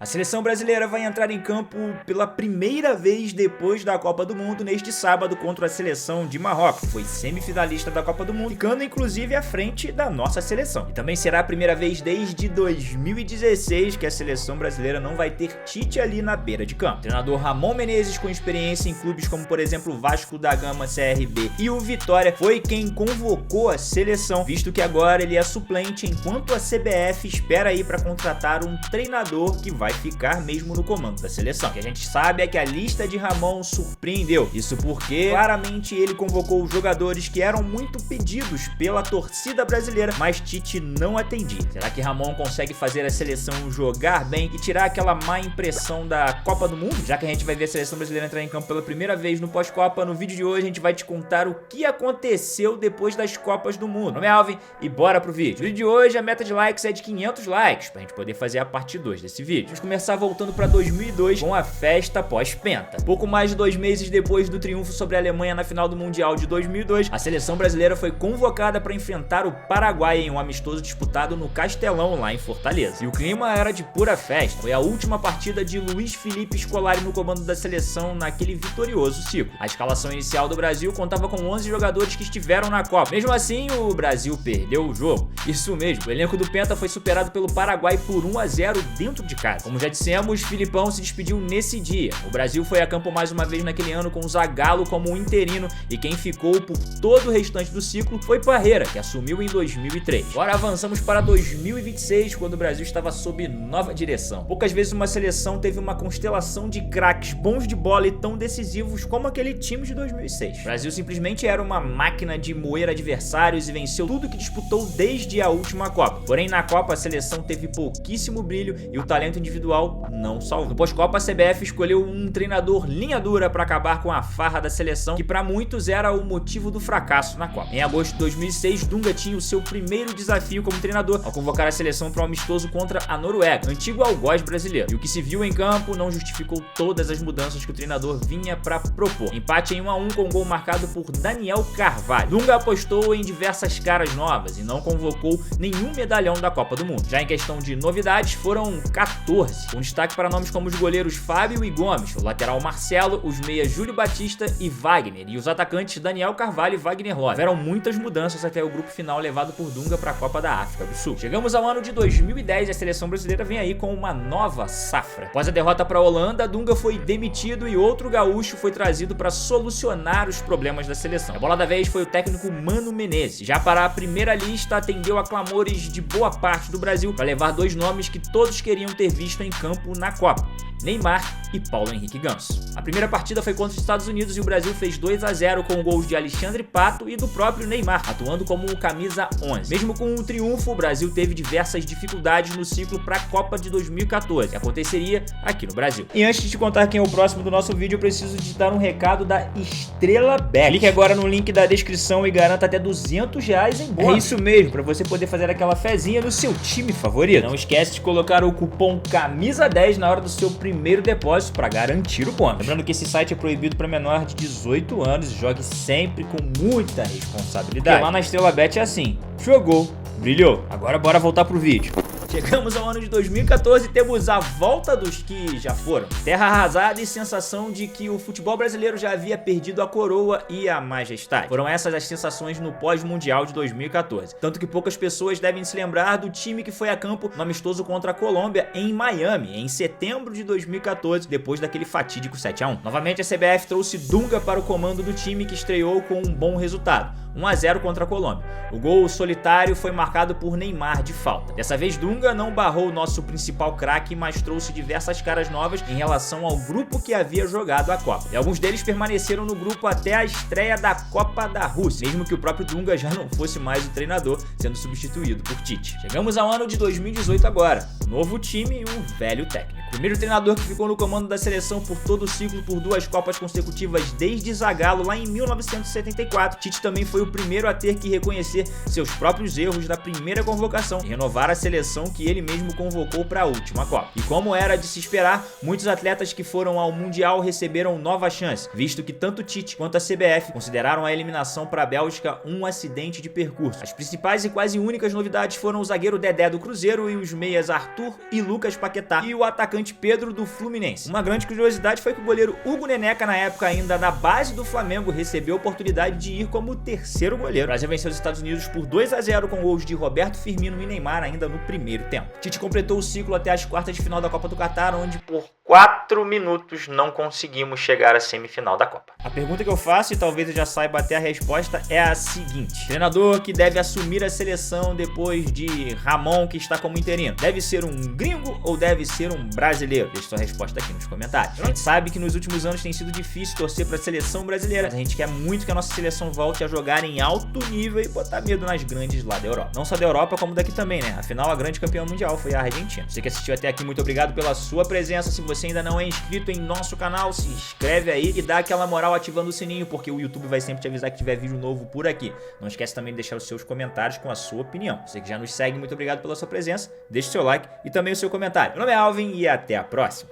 A seleção brasileira vai entrar em campo pela primeira vez depois da Copa do Mundo neste sábado contra a seleção de Marrocos, que foi semifinalista da Copa do Mundo, ficando inclusive à frente da nossa seleção. E também será a primeira vez desde 2016 que a seleção brasileira não vai ter Tite ali na beira de campo. O treinador Ramon Menezes, com experiência em clubes como por exemplo o Vasco da Gama, CRB e o Vitória, foi quem convocou a seleção, visto que agora ele é suplente enquanto a CBF espera aí para contratar um treinador que vai ficar mesmo no comando da seleção. O que a gente sabe é que a lista de Ramon surpreendeu, isso porque claramente ele convocou jogadores que eram muito pedidos pela torcida brasileira, mas Tite não atendia. Será que Ramon consegue fazer a seleção jogar bem e tirar aquela má impressão da Copa do Mundo? Já que a gente vai ver a seleção brasileira entrar em campo pela primeira vez no pós-Copa, no vídeo de hoje a gente vai te contar o que aconteceu depois das Copas do Mundo. Meu nome é Alvin e bora pro vídeo. No vídeo de hoje a meta de likes é de 500 likes, pra gente poder fazer a parte 2 desse vídeo. Vamos começar voltando pra 2002 com a festa pós-penta. Pouco mais de 2 meses depois do triunfo sobre a Alemanha na final do Mundial de 2002, a seleção brasileira foi convocada para enfrentar o Paraguai em um amistoso disputado no Castelão, lá em Fortaleza. E o clima era de pura festa. Foi a última partida de Luiz Felipe Scolari no comando da seleção naquele vitorioso ciclo. A escalação inicial do Brasil contava com 11 jogadores que estiveram na Copa. Mesmo assim, o Brasil perdeu o jogo. Isso mesmo, o elenco do Penta foi superado pelo Paraguai por 1-0 dentro de casa. Como já dissemos, Filipão se despediu nesse dia. O Brasil foi a campo mais uma vez naquele ano com o Zagallo como um interino e quem ficou por todo o restante do ciclo foi Parreira, que assumiu em 2003. Agora avançamos para 2026, quando o Brasil estava sob nova direção. Poucas vezes uma seleção teve uma constelação de craques bons de bola e tão decisivos como aquele time de 2006. O Brasil simplesmente era uma máquina de moer adversários e venceu tudo que disputou desde a última Copa. Porém, na Copa a seleção teve pouquíssimo brilho e o talento individual não salvou. No pós-Copa a CBF escolheu um treinador linha dura para acabar com a farra da seleção, que para muitos era o motivo do fracasso na Copa. Em agosto de 2006, Dunga tinha o seu primeiro desafio como treinador ao convocar a seleção para um amistoso contra a Noruega, antigo algoz brasileiro. E o que se viu em campo não justificou todas as mudanças que o treinador vinha para propor. Empate em 1-1 com gol marcado por Daniel Carvalho. Dunga apostou em diversas caras novas e não convocou nenhum medalhão da Copa do Mundo. Já em questão de novidades, foram 14, com destaque para nomes como os goleiros Fábio e Gomes, o lateral Marcelo, os meias Júlio Batista e Wagner, e os atacantes Daniel Carvalho e Wagner Love. Houveram muitas mudanças até o grupo final levado por Dunga para a Copa da África do Sul. Chegamos ao ano de 2010 e a seleção brasileira vem aí com uma nova safra. Após a derrota para a Holanda, Dunga foi demitido e outro gaúcho foi trazido para solucionar os problemas da seleção. A bola da vez foi o técnico Mano Menezes. Já para a primeira lista, atendeu a clamores de boa parte do Brasil para levar dois nomes que todos queriam ter visto em campo na Copa: Neymar e Paulo Henrique Ganso. A primeira partida foi contra os Estados Unidos e o Brasil fez 2-0 com gols de Alexandre Pato e do próprio Neymar, atuando como o camisa 11. Mesmo com o triunfo, o Brasil teve diversas dificuldades no ciclo para a Copa de 2014, que aconteceria aqui no Brasil. E antes de te contar quem é o próximo do nosso vídeo, eu preciso te dar um recado da Estrela Bet. Clique agora no link da descrição e garanta até R$200 em bônus. É isso mesmo, para você poder fazer aquela fezinha no seu time favorito. Não esquece de colocar o cupom CAMISA10 na hora do seu primeiro depósito para garantir o bônus. Lembrando que esse site é proibido para menor de 18 anos e jogue sempre com muita responsabilidade. Porque lá na Estrela Bet é assim: jogou, brilhou. Agora bora voltar pro vídeo. Chegamos ao ano de 2014 e temos a volta dos que já foram. Terra arrasada e sensação de que o futebol brasileiro já havia perdido a coroa e a majestade. Foram essas as sensações no pós-mundial de 2014. Tanto que poucas pessoas devem se lembrar do time que foi a campo no amistoso contra a Colômbia em Miami, em setembro de 2014, depois daquele fatídico 7-1. Novamente a CBF trouxe Dunga para o comando do time, que estreou com um bom resultado: 1-0 contra a Colômbia. O gol solitário foi marcado por Neymar de falta. Dessa vez Dunga não barrou o nosso principal craque, mas trouxe diversas caras novas em relação ao grupo que havia jogado a Copa. E alguns deles permaneceram no grupo até a estreia da Copa da Rússia, mesmo que o próprio Dunga já não fosse mais o treinador, sendo substituído por Tite. Chegamos ao ano de 2018 agora. Novo time e um velho técnico. Primeiro treinador que ficou no comando da seleção por todo o ciclo por 2 Copas consecutivas desde Zagallo lá em 1974. Tite também foi o primeiro a ter que reconhecer seus próprios erros da primeira convocação e renovar a seleção que ele mesmo convocou para a última Copa. E como era de se esperar, muitos atletas que foram ao Mundial receberam nova chance, visto que tanto Tite quanto a CBF consideraram a eliminação para a Bélgica um acidente de percurso. As principais e quase únicas novidades foram o zagueiro Dedé do Cruzeiro e os meias Arthur e Lucas Paquetá, e o atacante volante Pedro do Fluminense. Uma grande curiosidade foi que o goleiro Hugo Neneca, na época ainda da base do Flamengo, recebeu a oportunidade de ir como terceiro goleiro. O Brasil venceu os Estados Unidos por 2-0 com gols de Roberto Firmino e Neymar ainda no primeiro tempo. Tite completou o ciclo até as quartas de final da Copa do Catar, onde por 4 minutos não conseguimos chegar à semifinal da Copa. A pergunta que eu faço, e talvez eu já saiba até a resposta, é a seguinte: treinador que deve assumir a seleção depois de Ramon, que está como interino, deve ser um gringo ou deve ser um brasileiro? Deixe sua resposta aqui nos comentários. A gente sabe que nos últimos anos tem sido difícil torcer para a seleção brasileira, mas a gente quer muito que a nossa seleção volte a jogar em alto nível e botar medo nas grandes lá da Europa. Não só da Europa, como daqui também, né? Afinal, a grande campeã mundial foi a Argentina. Você que assistiu até aqui, muito obrigado pela sua presença. Se você ainda não é inscrito em nosso canal, se inscreve aí e dá aquela moral ativando o sininho, porque o YouTube vai sempre te avisar que tiver vídeo novo por aqui. Não esquece também de deixar os seus comentários com a sua opinião. Você que já nos segue, muito obrigado pela sua presença. Deixe seu like e também o seu comentário. Meu nome é Alvin e até a próxima.